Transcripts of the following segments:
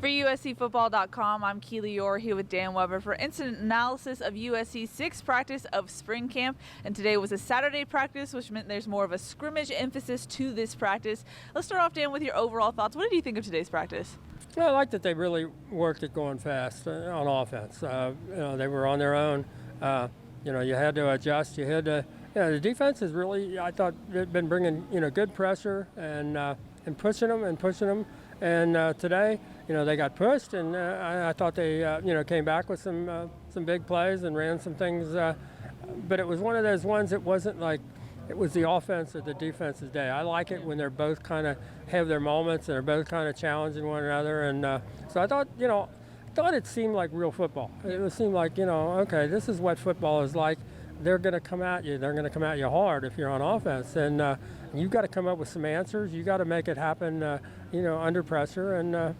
For USCFootball.com, I'm Keely Eure here with Dan Weber for instant analysis of USC's sixth practice of spring camp. And today was a Saturday practice, which meant there's more of a scrimmage emphasis to this practice. Let's start off, Dan, with your overall thoughts. What did you think of today's practice? Well, I like that they really worked at going fast on offense. They were on their own. You had to adjust. The defense is really, I thought, they'd been bringing, good pressure and pushing them. And today, they got pushed, and I thought they, came back with some big plays and ran some things. But it was one of those ones that wasn't like it was the offense or the defense's day. I like it when they're both kind of have their moments and they're both kind of challenging one another. And so I thought, it seemed like real football. It seemed like, okay, this is what football is like. They're going to come at you. They're going to come at you hard if you're on offense. And you've got to come up with some answers. You got to make it happen, under pressure. And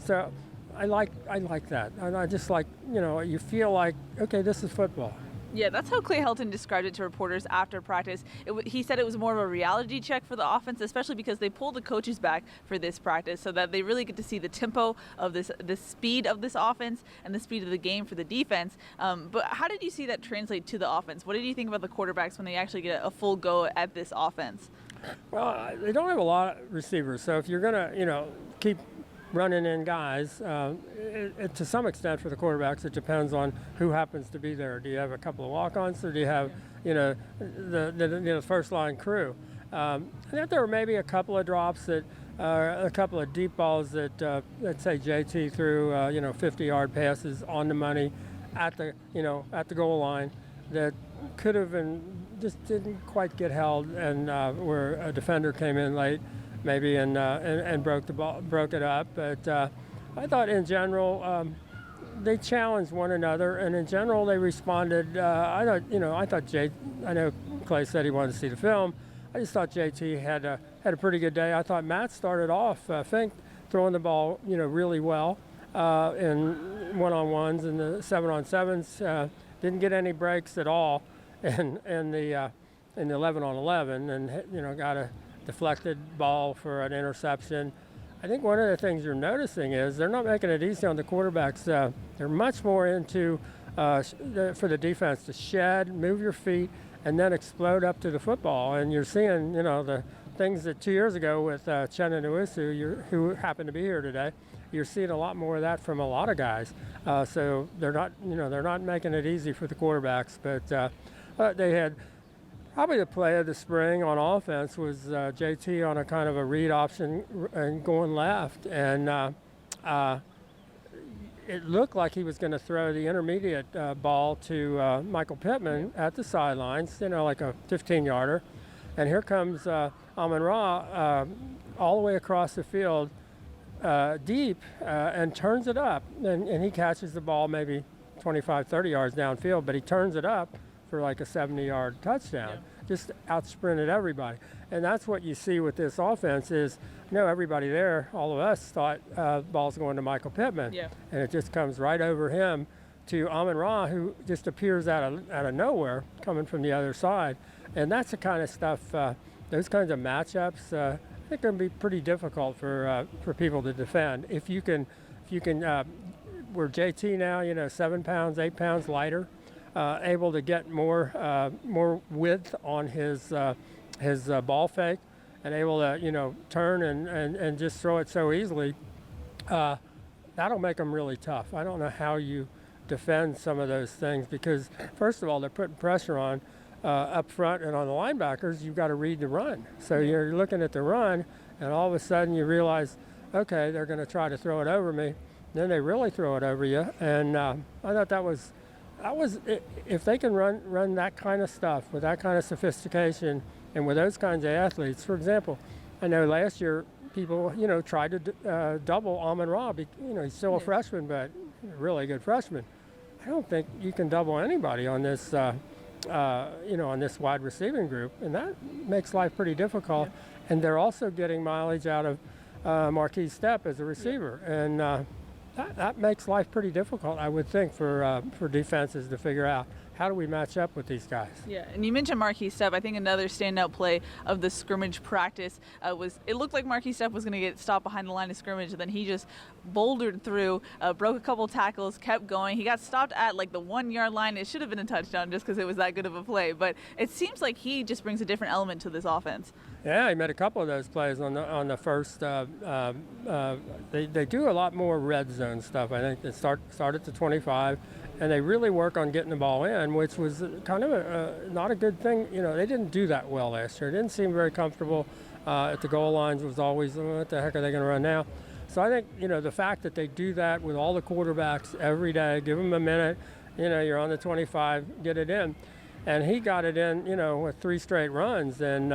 so I like that. And I just like, you feel like, okay, this is football. Yeah, that's how Clay Helton described it to reporters after practice. He said it was more of a reality check for the offense, especially because they pulled the coaches back for this practice so that they really get to see the tempo of the speed of this offense and the speed of the game for the defense. But how did you see that translate to the offense? What did you think about the quarterbacks when they actually get a full go at this offense? Well, they don't have a lot of receivers, so if you're going to, keep running in guys, to some extent for the quarterbacks, it depends on who happens to be there. Do you have a couple of walk-ons, or do you have, the first line crew? I think there were maybe a couple of drops a couple of deep balls that, let's say JT threw, 50-yard passes on the money at the goal line that could have been just didn't quite get held, and where a defender came in late. Maybe and broke it up, but I thought in general they challenged one another, and in general they responded. I know Clay said he wanted to see the film. I just thought JT had a pretty good day. I thought Matt started off, Fink, throwing the ball, really well in one-on-ones and the 7-on-7s. Didn't get any breaks at all in the 11-on-11, and got a deflected ball for an interception. I think one of the things you're noticing is they're not making it easy on the quarterbacks. They're much more into, for the defense, to shed, move your feet, and then explode up to the football. And you're seeing, the things that 2 years ago with Chen and Usu, who happened to be here today, you're seeing a lot more of that from a lot of guys. So they're not making it easy for the quarterbacks. But they had probably the play of the spring on offense was JT on a kind of a read option and going left. And it looked like he was going to throw the intermediate ball to Michael Pittman at the sidelines, like a 15-yarder. And here comes Amon-Ra all the way across the field deep and turns it up. And he catches the ball maybe 25, 30 yards downfield, but he turns it up for like a 70-yard touchdown. Just out-sprinted everybody. And that's what you see with this offense is, everybody there, all of us thought the ball's going to Michael Pittman. Yeah. And it just comes right over him to Amon-Ra, who just appears out of nowhere coming from the other side. And that's the kind of stuff, those kinds of matchups, I think going to be pretty difficult for people to defend. If you can, we're JT now, 7 pounds, 8 pounds lighter. Able to get more width on his ball fake, and able to turn and just throw it so easily. That'll make them really tough. I don't know how you defend some of those things because first of all they're putting pressure on up front, and on the linebackers you've got to read the run. So you're looking at the run, and all of a sudden you realize, okay, they're going to try to throw it over me. Then they really throw it over you, and I thought that was if they can run that kind of stuff with that kind of sophistication and with those kinds of athletes. For example, I know last year people, tried to double Amon-Ra. He's still a freshman, but a really good freshman. I don't think you can double anybody on this, on this wide receiving group, and that makes life pretty difficult. Yeah. And they're also getting mileage out of Marquee Step as a receiver, and that makes life pretty difficult, I would think, for defenses to figure out how do we match up with these guys? Yeah, and you mentioned Marquee Stepp. I think another standout play of the scrimmage practice was it looked like Marquee Stepp was going to get stopped behind the line of scrimmage, and then he just bouldered through, broke a couple tackles, kept going. He got stopped at like the 1 yard line. It should have been a touchdown just because it was that good of a play, but it seems like he just brings a different element to this offense. Yeah, he made a couple of those plays on the first. They do a lot more red zone stuff. I think they start at the 25, and they really work on getting the ball in, which was kind of not a good thing. They didn't do that well last year. It didn't seem very comfortable at the goal lines. Was always, what the heck are they going to run now? So I think the fact that they do that with all the quarterbacks every day, give them a minute. You're on the 25, get it in. And he got it in, with 3 straight runs, and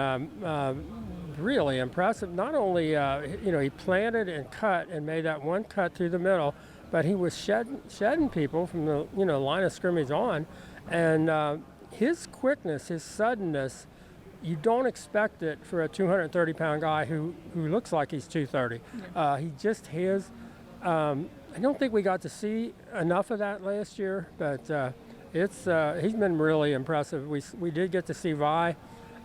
really impressive. Not only, he planted and cut and made that one cut through the middle, but he was shedding people from the, line of scrimmage on. And his quickness, his suddenness, you don't expect it for a 230-pound guy who looks like he's 230. Yeah. He just has, I don't think we got to see enough of that last year, but he's been really impressive. We did get to see Vi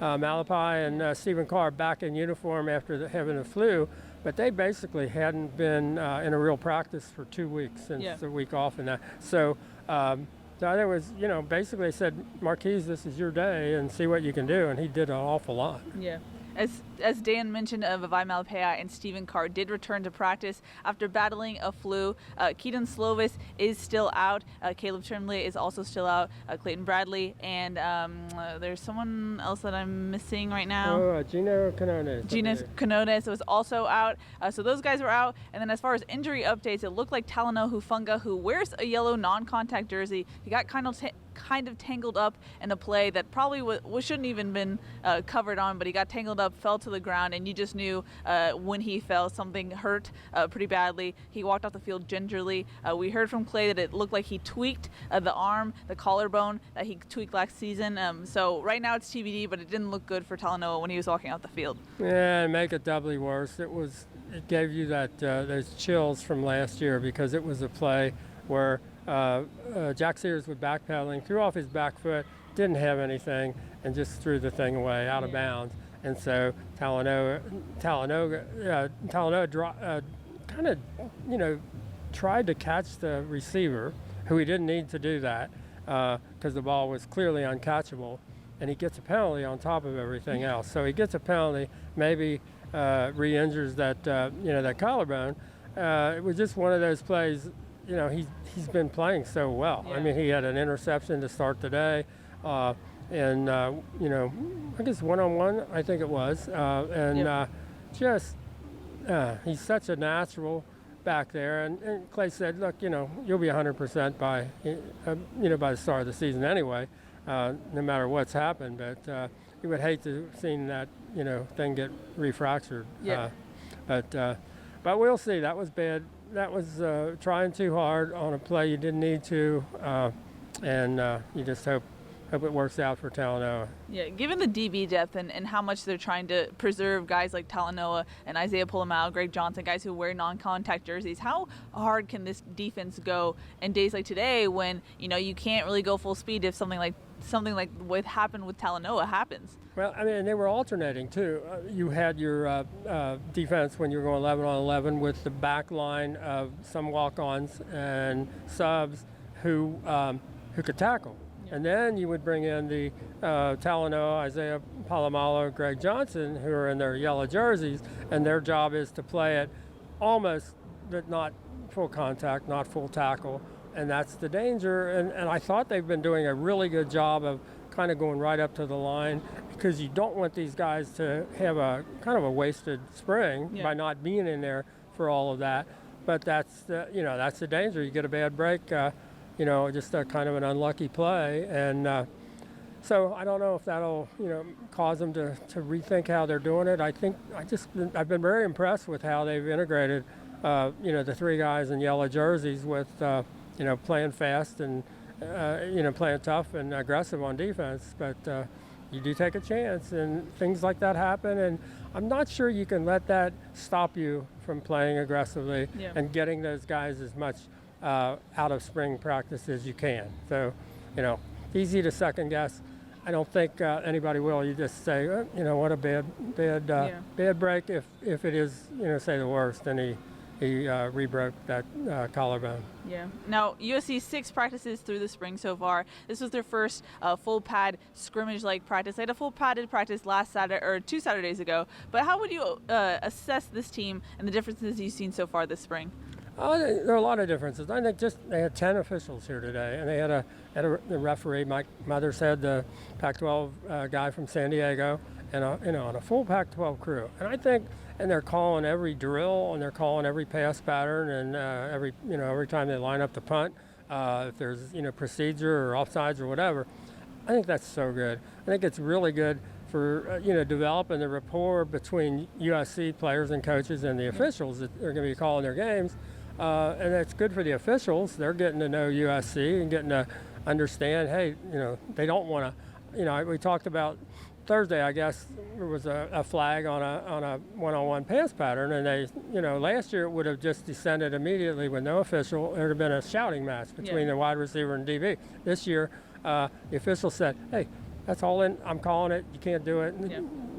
Malapai and Stephen Carr back in uniform after having the flu, but they basically hadn't been in a real practice for 2 weeks since the week off and that. So I think it was, basically they said, Marquise, this is your day and see what you can do, and he did an awful lot. Yeah. As Dan mentioned, Vavai Malapai and Stephen Carr did return to practice after battling a flu. Keaton Slovis is still out. Caleb Trimley is also still out. Clayton Bradley, and there's someone else that I'm missing right now. Oh, Gino Canones. Gino Canones was also out. So those guys were out. And then as far as injury updates, it looked like Talanoa Hufanga, who wears a yellow non-contact jersey, he got kind of tangled up in a play that probably shouldn't even been covered on, but he got tangled up, fell to the ground, and you just knew when he fell something hurt pretty badly. He walked off the field gingerly. We heard from Clay that it looked like he tweaked the arm, the collarbone that he tweaked last season. So right now it's TBD, but it didn't look good for Talanoa when he was walking out the field. Yeah, and make it doubly worse. It gave you that those chills from last year, because it was a play where Jack Sears was backpedaling, threw off his back foot, didn't have anything, and just threw the thing away out of bounds. And so Talanoa kind of, tried to catch the receiver, who he didn't need to do that because the ball was clearly uncatchable, and he gets a penalty on top of everything else. So he gets a penalty, maybe re-injures that collarbone. It was just one of those plays. He's been playing so well. Yeah. I mean, he had an interception to start the day, and I guess one-on-one, I think it was, he's such a natural back there. And Clay said, look, you'll be 100% by the start of the season anyway, no matter what's happened. But you would hate to have seen that thing get refractured. Yeah. But we'll see. That was bad. That was trying too hard on a play you didn't need to, and you just hope it works out for Talanoa. Yeah, given the DB depth and how much they're trying to preserve guys like Talanoa and Isaiah Pulamau, Greg Johnson, guys who wear non-contact jerseys, how hard can this defense go in days like today when you can't really go full speed if something like what happened with Talanoa happens? Well, I mean, they were alternating too. You had your defense when you were going 11 on 11 with the back line of some walk-ons and subs who could tackle. Yeah. And then you would bring in the Talanoa, Isaiah Polamalu, Greg Johnson, who are in their yellow jerseys, and their job is to play it almost, but not full contact, not full tackle. And that's the danger. And I thought they've been doing a really good job of kind of going right up to the line, because you don't want these guys to have a kind of a wasted spring by not being in there for all of that. But that's the danger. You get a bad break, just a kind of an unlucky play. And so I don't know if that'll cause them to rethink how they're doing it. I've been very impressed with how they've integrated the 3 guys in yellow jerseys with playing fast and playing tough and aggressive on defense. But you do take a chance, and things like that happen. And I'm not sure you can let that stop you from playing aggressively and getting those guys as much out of spring practice as you can. So, easy to second guess. I don't think anybody will. You just say, what a bad break. If it is, say the worst, and he re-broke that collarbone. Yeah. Now, USC's 6 practices through the spring so far. This was their first full pad scrimmage-like practice. They had a full padded practice last Saturday or 2 Saturdays ago. But how would you assess this team and the differences you've seen so far this spring? There are a lot of differences. I think they had 10 officials here today, and they had a referee, Mike Mothers, had the Pac-12 guy from San Diego, and on a full Pac-12 crew. And I think, and they're calling every drill, and they're calling every pass pattern, and every time they line up the punt, if there's procedure or offsides or whatever. I think that's so good. I think it's really good for developing the rapport between USC players and coaches and the officials that are going to be calling their games. And it's good for the officials. They're getting to know USC and getting to understand, hey, they don't want to, we talked about Thursday, I guess, there was a flag on a one-on-one pass pattern, and they, last year it would have just descended immediately with no official. There would have been a shouting match between the wide receiver and DB. This year, the official said, hey, that's all in, I'm calling it, you can't do it.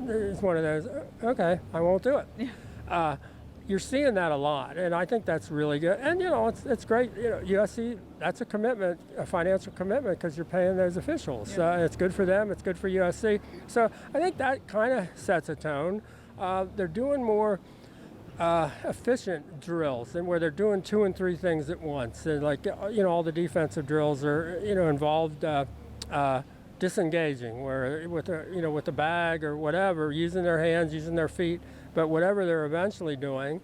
It's one of those, okay, I won't do it. You're seeing that a lot, and I think that's really good. And, it's great. USC, that's a commitment, a financial commitment, because you're paying those officials. It's good for them. It's good for USC. So I think that kind of sets a tone. They're doing more efficient drills, and where they're doing 2 and 3 things at once. And all the defensive drills are, involved disengaging, where with the bag or whatever, using their hands, using their feet. But whatever they're eventually doing,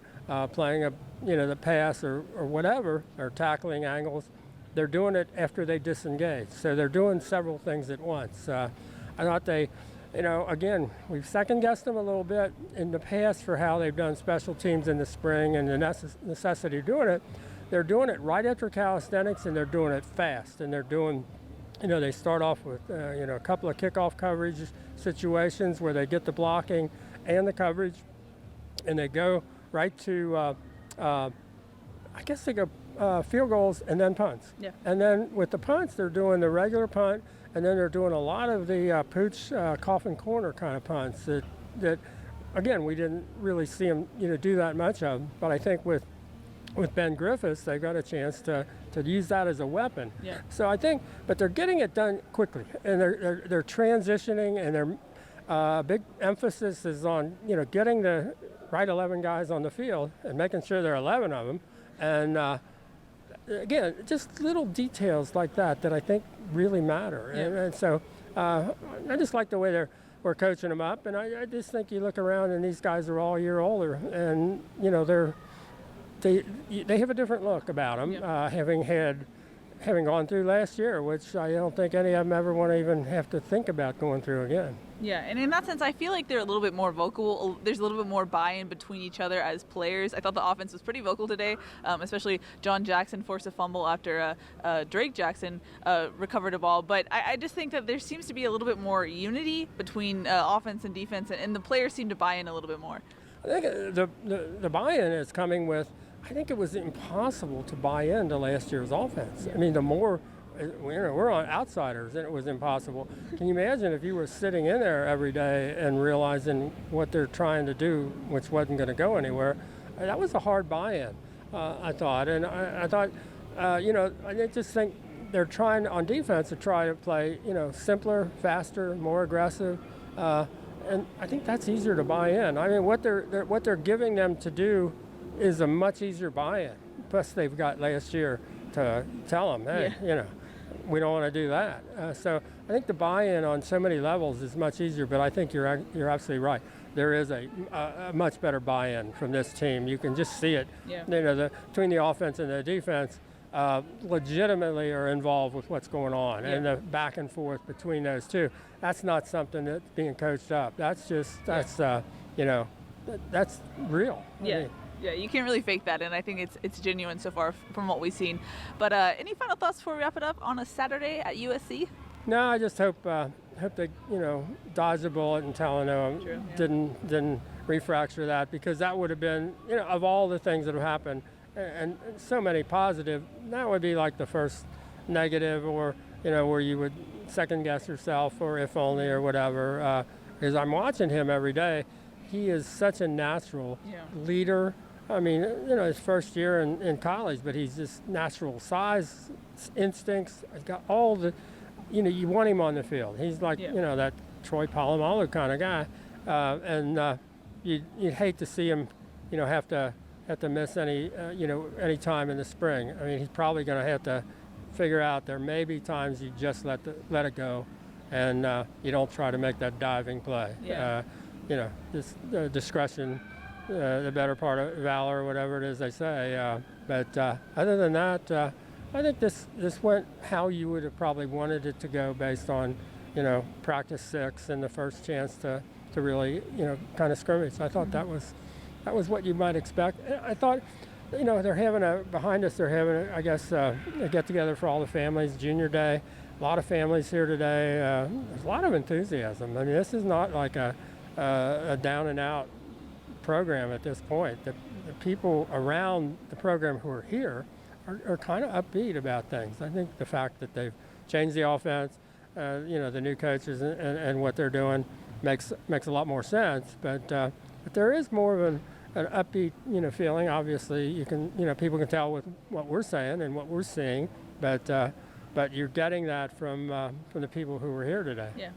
playing the pass or whatever, or tackling angles, they're doing it after they disengage. So they're doing several things at once. I thought they, again, we've second-guessed them a little bit in the past for how they've done special teams in the spring and the necessity of doing it. They're doing it right after calisthenics, and they're doing it fast. And they're doing, they start off with, a couple of kickoff coverage situations where they get the blocking and the coverage, and they go right to, I guess they go field goals and then punts. Yeah. And then with the punts, they're doing the regular punt, and then they're doing a lot of the pooch coffin corner kind of punts that again, we didn't really see them do that much of. But I think with Ben Griffiths, they got a chance to use that as a weapon. Yeah. So I think, but they're getting it done quickly, and they're transitioning, and their big emphasis is on getting the right 11 guys on the field and making sure there are 11 of them. And again, just little details like that I think really matter. Yeah. And so I just like the way we're coaching them up. And I just think you look around and these guys are all a year older, and they have a different look about them, having gone through last year, which I don't think any of them ever want to even have to think about going through again. Yeah, and in that sense, I feel like they're a little bit more vocal. There's a little bit more buy-in between each other as players. I thought the offense was pretty vocal today, especially John Jackson forced a fumble after Drake Jackson recovered a ball. But I just think that there seems to be a little bit more unity between offense and defense, and the players seem to buy in a little bit more. I think the buy-in is coming with, I think it was impossible to buy into last year's offense. I mean, the more, we're on outsiders, and it was impossible. Can you imagine if you were sitting in there every day and realizing what they're trying to do, which wasn't going to go anywhere? That was a hard buy-in, I thought. And I thought, I just think they're trying on defense to try to play, simpler, faster, more aggressive. And I think that's easier to buy in. I mean, what they're giving them to do is a much easier buy-in. Plus, they've got last year to tell them, hey, we don't want to do that. So I think the buy-in on so many levels is much easier. But I think you're absolutely right. There is a much better buy-in from this team. You can just see it. Yeah. Between the offense and the defense, legitimately are involved with what's going on, and the back and forth between those two. That's not something that's being coached up. That's that's real. Yeah. I mean, yeah, you can't really fake that, and I think it's genuine so far from what we've seen. But any final thoughts before we wrap it up on a Saturday at USC? No, I just hope they dodged a bullet and Talanoa didn't refracture that, because that would have been of all the things that have happened, and so many positive, that would be like the first negative, or where you would second guess herself or if only or whatever. Because I'm watching him every day. He is such a natural leader. I mean, his first year in college, but he's just natural size, instincts. He's got all the, you want him on the field. He's like, that Troy Polamalu kind of guy. And you'd hate to see him, have to miss any time in the spring. I mean, he's probably going to have to figure out there may be times you just let it go, and you don't try to make that diving play. This discretion, the better part of valor, whatever it is they say. But other than that, I think this went how you would have probably wanted it to go based on, practice 6 and the first chance to really, kind of scrimmage. I thought that was what you might expect. I thought, they're having behind us, they're having, I guess, a get-together for all the families, junior day. A lot of families here today. There's a lot of enthusiasm. I mean, this is not like a down-and-out program at this point. The people around the program who are here are kind of upbeat about things. I think the fact that they've changed the offense, the new coaches and what they're doing makes a lot more sense. But there is more of an upbeat, feeling. Obviously, you can, people can tell with what we're saying and what we're seeing, but you're getting that from the people who were here today. Yeah.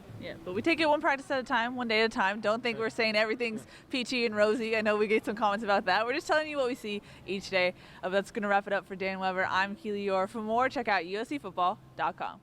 But we take it one practice at a time, one day at a time. Don't think we're saying everything's peachy and rosy. I know we get some comments about that. We're just telling you what we see each day. That's going to wrap it up for Dan Weber. I'm Keely Eure. For more, check out uscfootball.com.